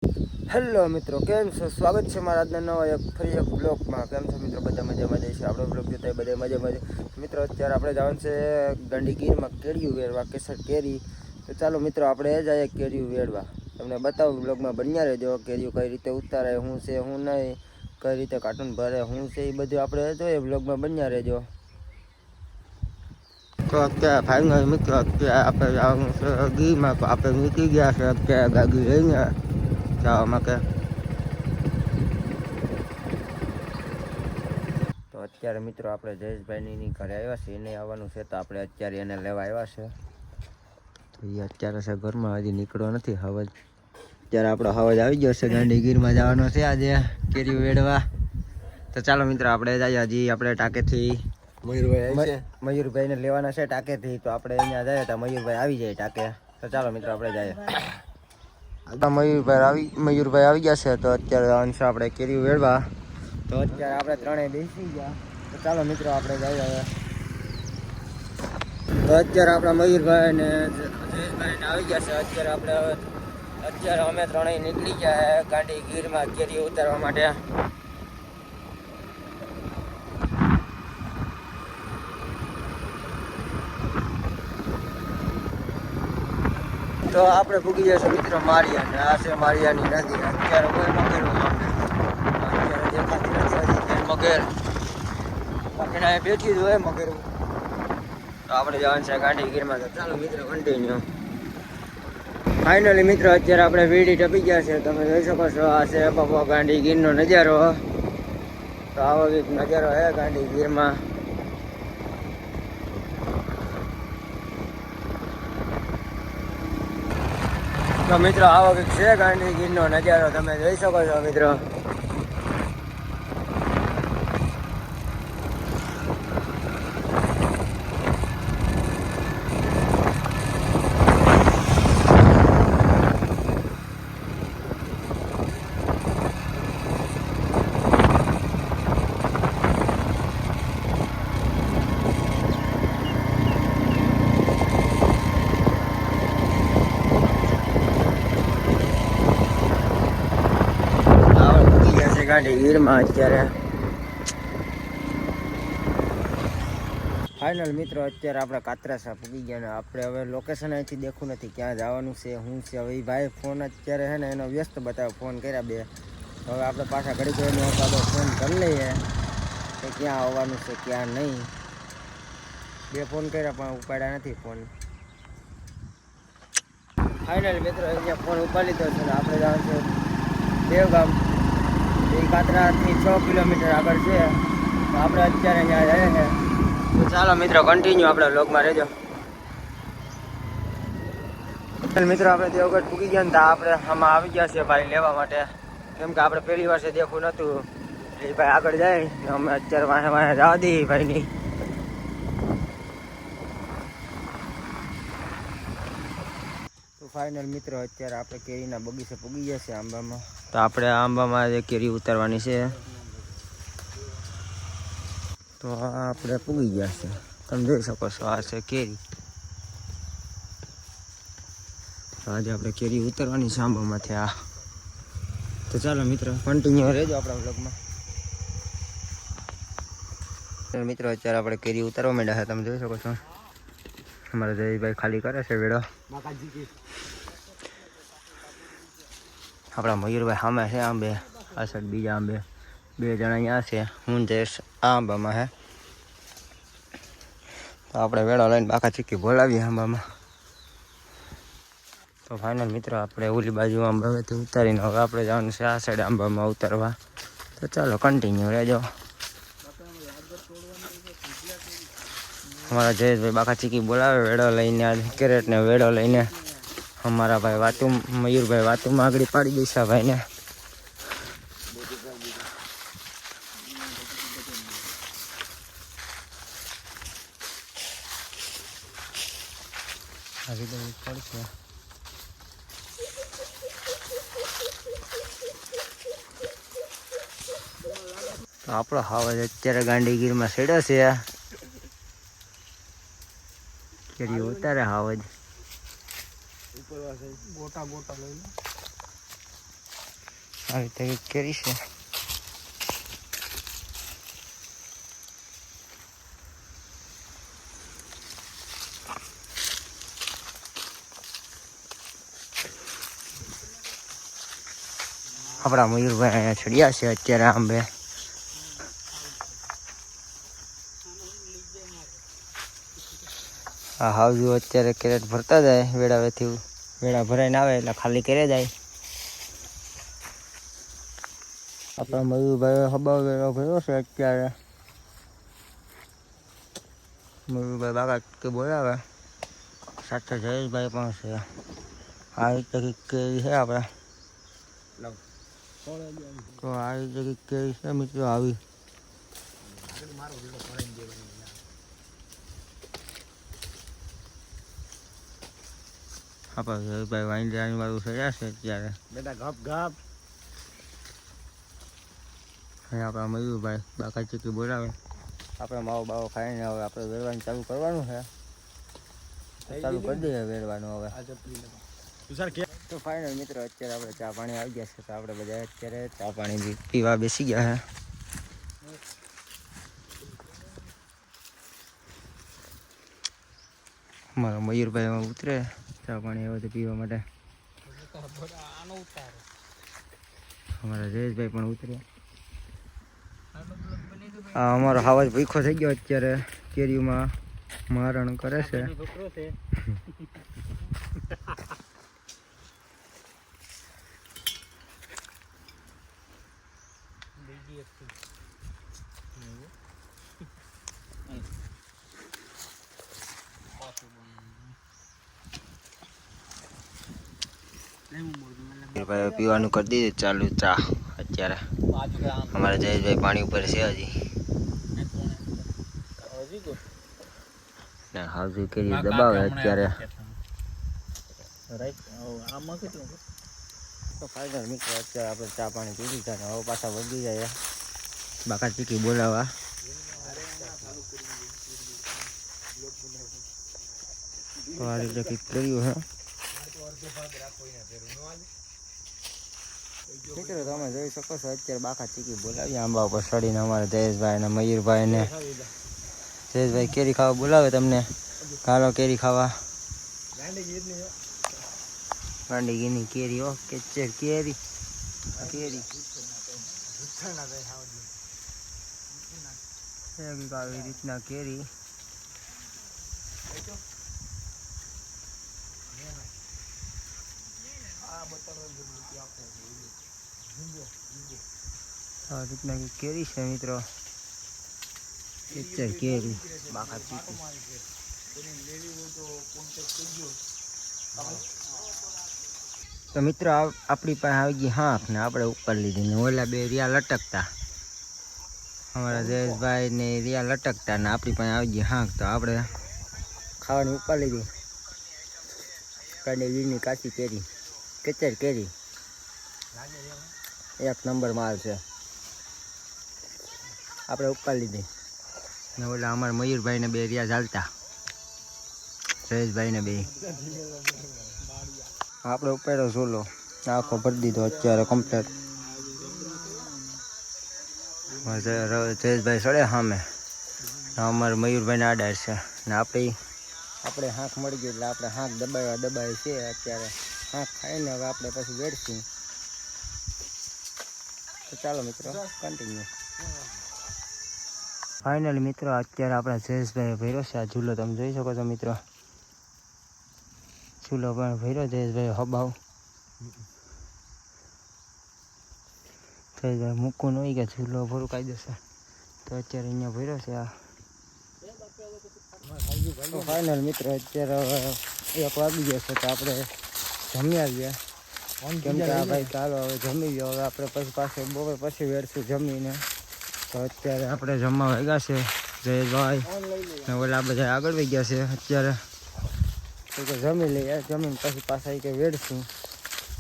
Hello મિત્રો, કેમ છો? સ્વાગત છે મારા આજના નવા ફરી એક બ્લોગમાં. કેમ છો મિત્રો? બધા મજામાં જઈશું. આપણો બ્લોગ જોતા બધા મજામાં. મિત્રો અત્યારે આપણે જવાનું છે ગંડીગીરમાં કેરીયું વેરવા, કેસર કેરી. તો ચાલો મિત્રો આપણે જઈએ કેરીયું વેરવા. તમને બતાવું બ્લોગમાં બન્યા રહેજો. કેરીયું કઈ રીતે ઉતારે, શું છે શું નહીં, કઈ રીતે કાર્ટૂન ભરે, શું છે એ બધું આપણે જોઈએ. બ્લોગમાં બન્યા રહેજો. તો અત્યારે ફાઇનલ મિત્રો અત્યારે આપણે જવાનું છે ગીરમાં. તો આપણે નીકળી ગયા છે અત્યારે ગાડી લઈને જવા માટે. તો અત્યારે મિત્રો આપણે જયેશભાઈની ઘરે આવ્યા છે, એને આવવાનું છે. તો આપણે અત્યારે એને લેવા આવ્યા છે. તો એ અત્યારે છે ઘરમાં, હજી નીકળ્યો નથી. હવાજ અત્યારે આપણો હવાજ આવી ગયો છે. ગાંધીગીરમાં જવાનો છે આજે કેરી વેડવા. તો ચાલો મિત્રો આપણે જઈએ. હજી આપણે ટાંકેથી મયુરભાઈને લેવાના છે ટાંકેથી. તો આપણે અહીંયા જઈએ તો મયુરભાઈ આવી જાય ટાંકે. તો ચાલો મિત્રો આપણે જઈએ. મયુરભાઈ આવી ગયા છે. તો અત્યારે અંશ આપણે કેરી વેડવા. તો અત્યારે આપણે ત્રણેય બેસી ગયા. તો ચાલો મિત્રો આપણે જઈએ હવે. તો અત્યારે આપણા મયુરભાઈ ને જયેશભાઈ આવી ગયા છે. અત્યારે અમે ત્રણેય નીકળી ગયા ગાંડી ગીરમાં કેરી ઉતારવા માટે. તો આપણે ભૂગી જશે મિત્રો માળિયા. આ છે માળિયાની નદી. અત્યારે કોઈ મગર અત્યારે દેખાતી નથી મગર. બાકીના બેઠી જ હોય મગર. તો આપણે જવાનું છે ગાંધીગીરમાં. તો ચાલો મિત્રો કન્ટિન્યુ. ફાઇનલી મિત્રો અત્યારે આપણે વીડી ટપી ગયા છે. તમે જોઈ શકો છો આ છે બાપા ગાંધીગીરનો નજારો. તો આવો એક નજારો છે ગાંધીગીરમાં. તો મિત્રો આવો કંઈક છે ગાંધીગીરનો નજારો, તમે જોઈ શકો છો મિત્રો. ગાંધીગીરમાં અત્યારે ફાઇનલ મિત્રો અત્યારે આપણે કાતરાસા પૂગી ગયા. ને આપણે હવે લોકેશન અહીંથી દેખવું નથી ક્યાં જવાનું છે શું છે. હવે એ ભાઈ ફોન અત્યારે છે ને એનો વ્યસ્ત બતાવે. ફોન કર્યા બે. હવે આપણે પાછા ઘડી જોઈને આપણે ફોન કરી લઈએ કે ક્યાં આવવાનું છે ક્યાં નહીં. બે ફોન કર્યા પણ ઉપાડ્યા નથી ફોન. ફાઇનલ મિત્રો અહીંયા ફોન ઉપાડી લીધો છે. આપણે જવાનું છે દેવગામ. એ કાતરાથી 6 કિલોમીટર આગળ છે. તો આપણે અત્યારે અહીંયા જઈએ છીએ. તો ચાલો મિત્રો કન્ટિન્યુ આપણે વ્લોગમાં રહેજો. મિત્રો આપણે દેવગઢ પૂગી ગયા ને તો આપણે આમાં આવી ગયા છે ભાઈ લેવા માટે. કેમ કે આપણે પહેલી વાર છે દેખવું નહોતું. એ ભાઈ આગળ જાય અમે અત્યારે વાંહે જવા દઈએ ભાઈની. તો ફાઇનલ મિત્રો અત્યારે આપણે કેરીના બગીચે પૂગી ગયા છે આંબામાં. તો આપણે આંબામાં જે કેરી ઉતારવાની છે. તો આપણે પૂગી ગયા છે. તમે જોઈ શકો છો આ છે કેરી. તો આજે આપણે કેરી ઉતારવાની છે આંબામાંથી આ. તો ચાલો મિત્રો કન્ટિન્યુ રહેજો આપણા બ્લોગમાં. મિત્રો અત્યારે આપણે કેરી ઉતારવા માંડ્યા છે. તમે જોઈ શકો છો અમારા જયભાઈ ખાલી કરે છે વેડો. આપણા મયુરભાઈ સામે છે આંબે. આ સાઈડ બીજા આંબે. બે જણા અહીંયા છે. હું જઈશ આ આંબામાં હે. તો આપણે વેળો લઈને બાકા ચીકી બોલાવીએ આંબામાં. તો ફાઇનલ મિત્રો આપણે ઓલી બાજુ આંબામાંથી ઉતારીને હવે આપણે જવાનું છે આ સાઈડ આંબામાં ઉતારવા. તો ચાલો કન્ટિન્યુ રહેજો. અમારા જયેશભાઈ બાકા ચીકી બોલાવે વેળો લઈને. આ કેરેટ ને વેળો લઈને અમારા ભાઈ વાતું મયુરભાઈ વાતુમાં આગળ પાડી દઈશા ભાઈને. પડશે તો આપણો હાવજ અત્યારે ગાંધીગીરમાં સેડ્યો છે. કેરી ઉતારે હાવજ. ગોટા ગોટા લઈ લો. આ રીતે કેરી છે. આપણા મયુરભાઈ અહીંયા ચડ્યા છે અત્યારે આંબે. આ હાવજુ અત્યારે કેરેટ ભરતા જાય વેળાવેથી. વેળા ભરાઈને આવે એટલે ખાલી કરે જાય. આપણા મયુરભાઈ હબાવ વેળો ભર્યો છે અત્યારે. મયુરભાઈ બાકા કે બોલાવે, સાથે જયેશભાઈ પણ છે. આ રીતે કેરી છે આપણે. તો આ રીતે કેરી છે મિત્રો આવી. આપણા જયેશભાઈ વાંદરાની વાળું સજા છે અત્યારે. બેટા ગપ ગપ. અને આપણા મયુરભાઈ બાકા ચીકી બોલાવે. આપણે માવો બાવો ખાઈને હવે આપણે વેરવાનું ચાલુ કરવાનું છે. ચાલુ કરી દઈએ વેરવાનું હવે. તો ફાઇનલ મિત્રો અત્યારે આપણે ચા પાણી આવી ગયા છે. તો આપણે બધા અત્યારે ચા પાણી પીવા બેસી ગયા છે. અમારા મયુરભાઈ એમાં ઉતરે ચા પાણી આવે તો પીવા માટે. અમારા જયેશભાઈ પણ ઉતરે. આ અમારો હાવજ ભૂખો થઈ ગયો અત્યારે કેરીમાં મારણ કરે છે. પીવાનું કરી દીધું ચાલુ ચા અત્યારે. અમારા જયેશભાઈ પાણી ઉપર છે હજી. હાજુ કેરી દબાવે અત્યારે. તો ફાઇનલ મિત્રો અત્યારે આપણે ચા પાણી પી લીધા ને હવે પાછા વધી જાય બાકા ચીકી બોલાવા. તો આ રીતે કંઈક કર્યું હે મિત્રો. તમે જોઈ શકો છો અત્યારે બાકા ચીકી બોલાવી આંબા ઉપર ચડીને. અમારા જયેશભાઈ ને મયુરભાઈ ને જયેશભાઈ કેરી ખાવા બોલાવે તમને. કાલો કેરી ખાવા. ગાંડીગીની કેરી હો કેચર કેરી કેરી આવી રીતના કેરી. આ રીતના કેરી છે મિત્રો. કેચર કેરી બાકા ચીકી. તો મિત્રો આપણી પાસે આવી ગઈ હાંક ને આપણે ઉપર લીધી ને ઓલા બે રિયા લટકતા. અમારા જયેશભાઈ ને રિયા લટકતા ને આપણી પાસે આવી ગઈ હાંક. તો આપણે ખાવાની ઉપર લીધી. કાંડી કાચી કેરી કેચર કેરી એક નંબર માલ છે. આપણે ઉપર લીધી ને ઓલા અમારા મયુરભાઈ ને બે રિયા ચાલતા. જયેશભાઈ ને બે આપણે ઉપર ઝોલો આખો ભરી દીધો અત્યારે કમ્પ્લીટ. જયેશભાઈ સડે સામે અમારે મયુરભાઈને આડાર છે ને આપણે હાંક મળી ગયું એટલે આપણે હાંક દબાવી છે અત્યારે. હાંક ખાઈને હવે આપણે પછી વેડશું. તો ચાલો મિત્રો કન્ટિન્યુ. ફાઇનલી મિત્રો અત્યારે આપણા જયેશભાઈ ભર્યો છે આ ઝૂલો. તમે જોઈ શકો છો મિત્રો. ઝૂલો પણ ભર્યો જયેશભાઈ હબાવ. જયેશભાઈ મૂકવું નહીં કે ઝૂલો ભરું કાયદેસર. તો અત્યારે અહીંયા ભર્યો છે આ. તો ફાઇનલ મિત્રો અત્યારે હવે 1 વાગી ગયો છે. તો આપણે જમી આવીએ. કેમ કે આ ભાઈ ચાલો હવે જમી ગયો. હવે આપણે પછી પાછું બપોર પછી વેડશું જમીને. તો અત્યારે આપણે જમવા વાગ્યા છે જયેશભાઈ ને ઓલા બધા આગળ વહી ગયા છે અત્યારે. તો કે જમી લઈએ. જમીને પછી પાછા કે વેડશું.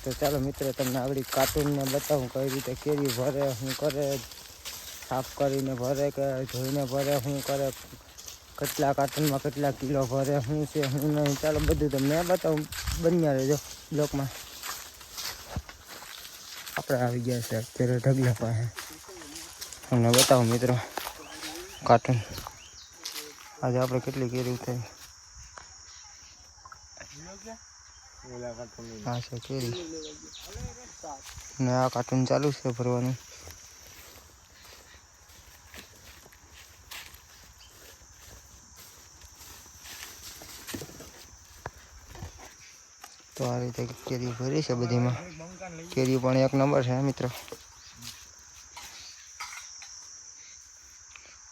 તો ચાલો મિત્રો તમને આવડી કાર્ટૂનને બતાવું કઈ રીતે કેરી ભરે, શું કરે, સાફ કરીને ભરે કે ધોઈને ભરે, શું કરે, કેટલા કાર્ટૂનમાં કેટલા કિલો ભરે, શું છે શું નહીં. ચાલો બધું તમને બતાવું. બન્યા રહેજો બ્લોકમાં. આપણે આવી ગયા છે અત્યારે ઢગલા પાસે. તમને બતાવો મિત્રો કાર્ટૂન. આજે આપણે કેટલી કેરી થઈ. હા છે કેરી ને આ કાર્ટૂન ચાલુ છે ભરવાનું. તો આ રીતે કેરી ભરી છે બધીમાં. કેરી પણ એક નંબર છે મિત્રો.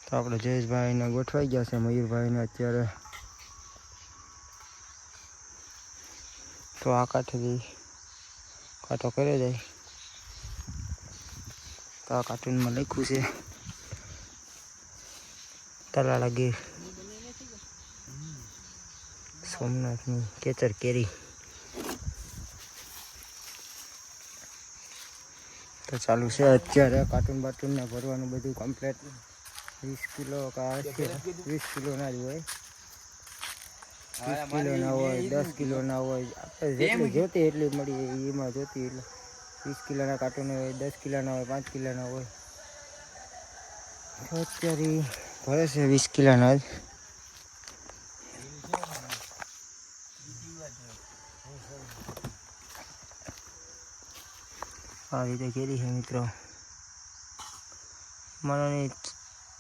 તો આપણે જયેશભાઈને ગોઠવાઈ ગયા છે, મયુરભાઈને અત્યારે. તો આ કાંઠેથી કાંટો કર્યો જાય. તો આ કાર્ટૂનમાં લખ્યું છે તલાલા ગીર સોમનાથની કેચર કેરી. તો ચાલુ છે અત્યારે કાર્ટૂન બાટૂનને ભરવાનું બધું કમ્પ્લીટ. 20 કિલો કા 20 કિલોના જ હોય, 20 કિલોના હોય, 10 કિલોના હોય. આપણે જેટલી જોતી એટલી મળી એમાં જોતી એટલે 20 કિલોના કાર્ટૂન હોય, 10 કિલોના હોય, 5 કિલોના હોય. તો અત્યારે ભરે છે 20 કિલોના જ. આ રીતે કેરી છે મિત્રો. મને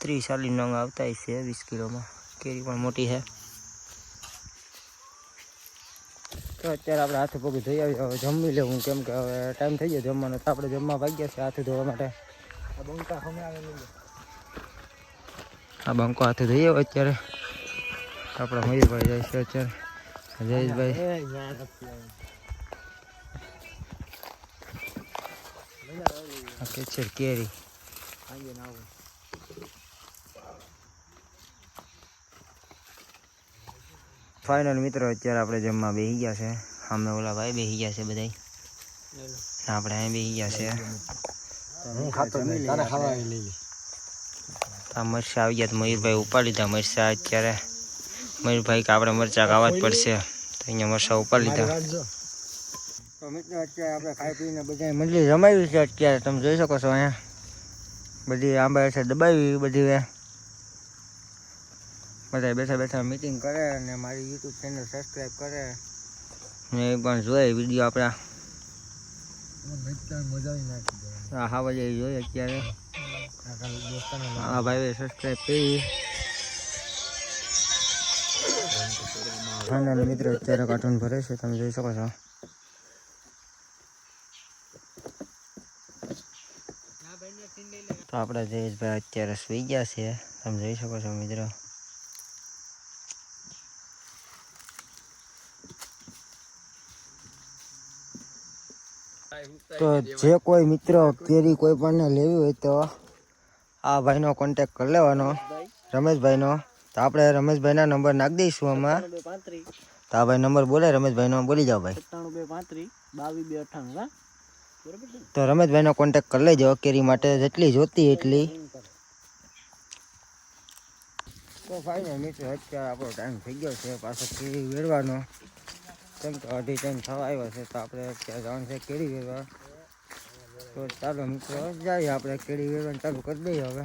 30-40 નંગ આવતા છે 20 કિલોમાં. કેરી પણ મોટી છે. તો અત્યારે આપણે હાથ પગ ધોઈ આવી, હવે જમી લેવું, કેમ કે હવે ટાઈમ થઈ ગયો જમવાનો. તો આપણે જમવા ભાગ્યા છે હાથ ધોવા માટે. આ બંકો હાથે ધોઈ આવ્યો અત્યારે. આપણા મયુરભાઈ જાય છે અત્યારે. જયેશભાઈ કેચર કેરી. ફાઇનલ મિત્રો અત્યારે આપણે જમવા બેસી ગયા છે. અમે ઓલા ભાઈ બેસી ગયા છે બધા, આપણે અહીં બેસી ગયા છે. આ મરચાં આવી ગયા તો મયુરભાઈ ઉપાડી લીધા મરચાં. અત્યારે મયુરભાઈ કે આપણે મરચાં ખાવા જ પડશે, તો અહીંયા મરચાં ઉપાડી લીધા. તો મિત્રો અત્યારે આપણે ખાઈ પીને બધા મંડળી જમાવી છે અત્યારે. તમે જોઈ શકો છો અહીંયા બધી આંબા છે દબાવી બધી. બધા બેઠા બેઠા મીટિંગ કરે અને મારી યુટ્યુબ ચેનલ સબસ્ક્રાઈબ કરે ને એ પણ જોઈએ વિડીયો આપણા. હા હા બધા જોઈએ અત્યારે. હા ભાઈ સબસ્ક્રાઈબ કરી. હા મિત્રો અત્યારે કાર્ટૂન ભરે છે, તમે જોઈ શકો છો. તો આપણા જયેશભાઈ અત્યારે સુઈ ગયા છે, તમે જોઈ શકો છો મિત્રો. તો જે કોઈ મિત્રો કેરી કોઈ પણ લેવી હોય તો આ ભાઈનો કોન્ટેક કરી લેવાનો, રમેશભાઈનો. તો આપણે રમેશભાઈના નંબર નાખી દઈશું આમાં. તો આ ભાઈ નંબર બોલે રમેશભાઈનો, બોલી જાઓ ભાઈ. 9725322298. તો રમેશભાઈનો કોન્ટેક કરી લેજો કેરી માટે, જેટલી જોતી એટલી. તો ફાઇનલ મિત્રો અત્યારે આપણો ટાઈમ થઈ ગયો છે પાછો કેરી વેરવાનો, કેમ કે અઢી ટાઈમ થવા આવ્યો છે. તો આપણે અત્યારે જવાનું છે કેરી વેરવા. તો ચાલો મિત્રો જઈએ આપણે કેરી વેરવાનું ચાલુ કરી દઈએ હવે.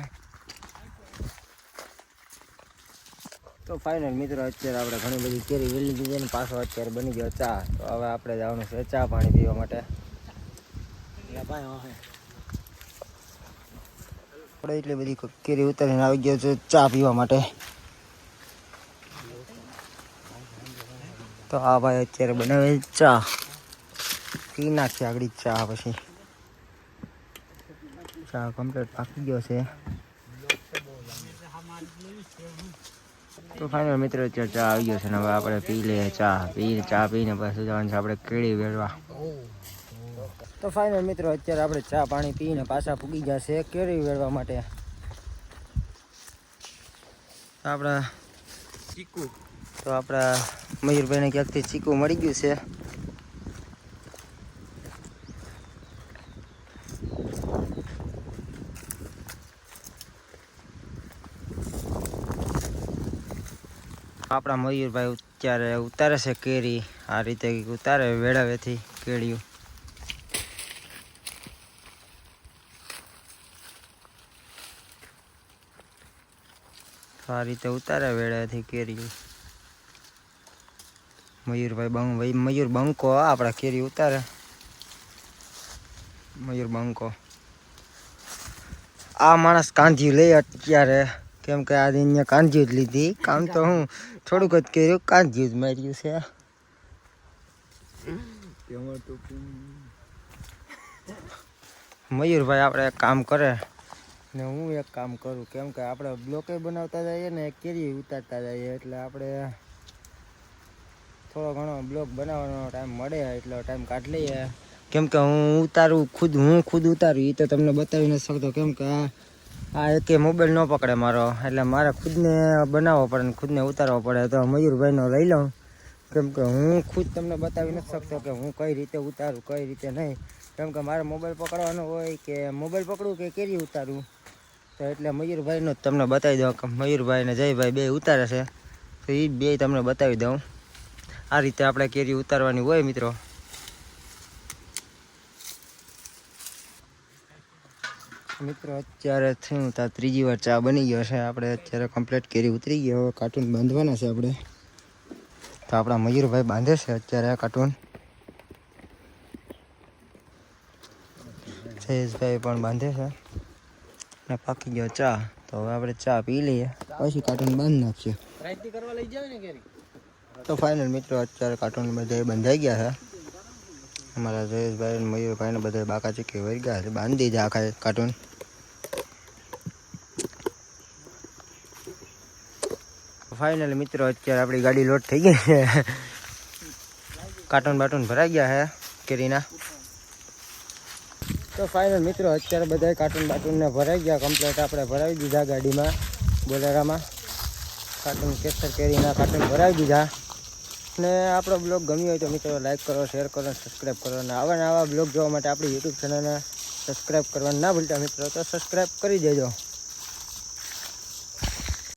તો ફાઇનલ મિત્રો અત્યારે આપણે ઘણી બધી કેરી વેલી દીધી ને પાછો અત્યારે બની ગયો ચા. તો હવે આપણે જવાનું છે ચા પાણી પીવા માટે. આપણે એટલી બધી કેરી ઉતારીને આવી ગયો છે ચા પીવા માટે. તો આ ભાઈ અત્યારે બનાવે ચા, પી નાખીએ આગળ ચા. પછી ચા કમ્પ્લીટ પાકી ગયો છે. તો ફાઇનલ મિત્રો અત્યારે ચા આવી ગયો છે ને હવે આપણે પી લઈએ ચા. ચા પીને પાછું જવાનું છે આપણે કેળી વેરવા. તો ફાઇનલ મિત્રો અત્યારે આપણે ચા પાણી પીને પાછા પૂગી જશે કેરી વેરવા માટે. આપણા ચીકુ, તો આપણા મયુરભાઈને ક્યાંકથી ચીકુ મળી ગયું છે. આપણા મયુરભાઈ અત્યારે ઉતારે છે કેરી. આ રીતે ઉતારે વેળાવેથી કેળીઓ. આ રીતે ઉતારે વેળાથી કેરી. મયુર બંકો આપણા કેરી ઉતારે. મયુર બંકો આ માણસ કાંધી લઈ અત્યારે, કેમ કે આજે અહીંયા કાંધી જ લીધી. કામ તો હું થોડુંક જ કર્યું, કાંધી જ માર્યું છે. મયુરભાઈ આપણે એક કામ કરે ને હું એક કામ કરું, કેમ કે આપણે બ્લોકે બનાવતા જઈએ ને કેરી ઉતારતા જઈએ, એટલે આપણે થોડો ઘણો બ્લોક બનાવવાનો ટાઈમ મળે એટલો ટાઈમ કાઢી લઈએ. કેમ કે હું ખુદ ઉતારું એ તો તમને બતાવી નથી શકતો, કેમ કે આ એકે મોબાઈલ ન પકડે મારો, એટલે મારે ખુદને બનાવવો પડે ને ખુદને ઉતારવો પડે. તો મયુરભાઈનો લઈ લઉં, કેમ કે હું ખુદ તમને બતાવી નથી શકતો કે હું કઈ રીતે ઉતારું કઈ રીતે નહીં, કેમ કે મારે મોબાઈલ પકડવાનો હોય કે મોબાઈલ પકડું કે કેરી ઉતારું. તો એટલે મયુરભાઈનો જ તમને બતાવી દઉં કે મયુરભાઈ ને જયભાઈ બે ઉતારે છે, તો એ બે તમને બતાવી દઉં. આ રીતે આપણે કેરી ઉતારવાની હોય મિત્રો. અત્યારે થયું તો ત્રીજી વાર ચા બની ગયો છે. આપણે અત્યારે કમ્પ્લીટ કેરી ઉતરી ગયો, હવે કાર્ટૂન બાંધવાના છે આપણે. તો આપણા મયુરભાઈ બાંધે છે અત્યારે આ કાર્ટૂન. જયેશભાઈ પણ બાંધે છે ને પાકી ગયો ચા. તો હવે આપણે ચા પી લઈએ, પછી કાર્ટૂન બાંધી નાખીએ. તો ફાઇનલ મિત્રો અત્યારે કાર્ટૂન બધા બંધાઈ ગયા છે. અમારા જયેશભાઈ અને મયુરભાઈને બધા બાકા ચીકી વહી ગયા છે, બાંધી દીધા આખા કાર્ટૂન. ફાઇનલ મિત્રો અત્યારે આપણી ગાડી લોડ થઈ ગઈ છે, કાર્ટૂન બાટૂન ભરાઈ ગયા છે કેરીના. તો ફાઇનલ મિત્રો અત્યારે બધા કાર્ટૂન બાટૂનને ભરાઈ ગયા કમ્પ્લીટ. આપણે ભરાવી દીધા ગાડીમાં, બોલેરામાં કાર્ટૂન કેસર કેરીના કાર્ટૂન ભરાવી દીધા. ને આપણો બ્લોગ ગમ્યો હોય તો મિત્રો લાઈક કરો, શેર કરો, સબસ્ક્રાઈબ કરો. અને આવા બ્લોગ જોવા માટે આપણી યુટ્યુબ ચેનલને સબસ્ક્રાઈબ કરવાનું ના ભૂલતા મિત્રો, તો સબસ્ક્રાઈબ કરી દેજો.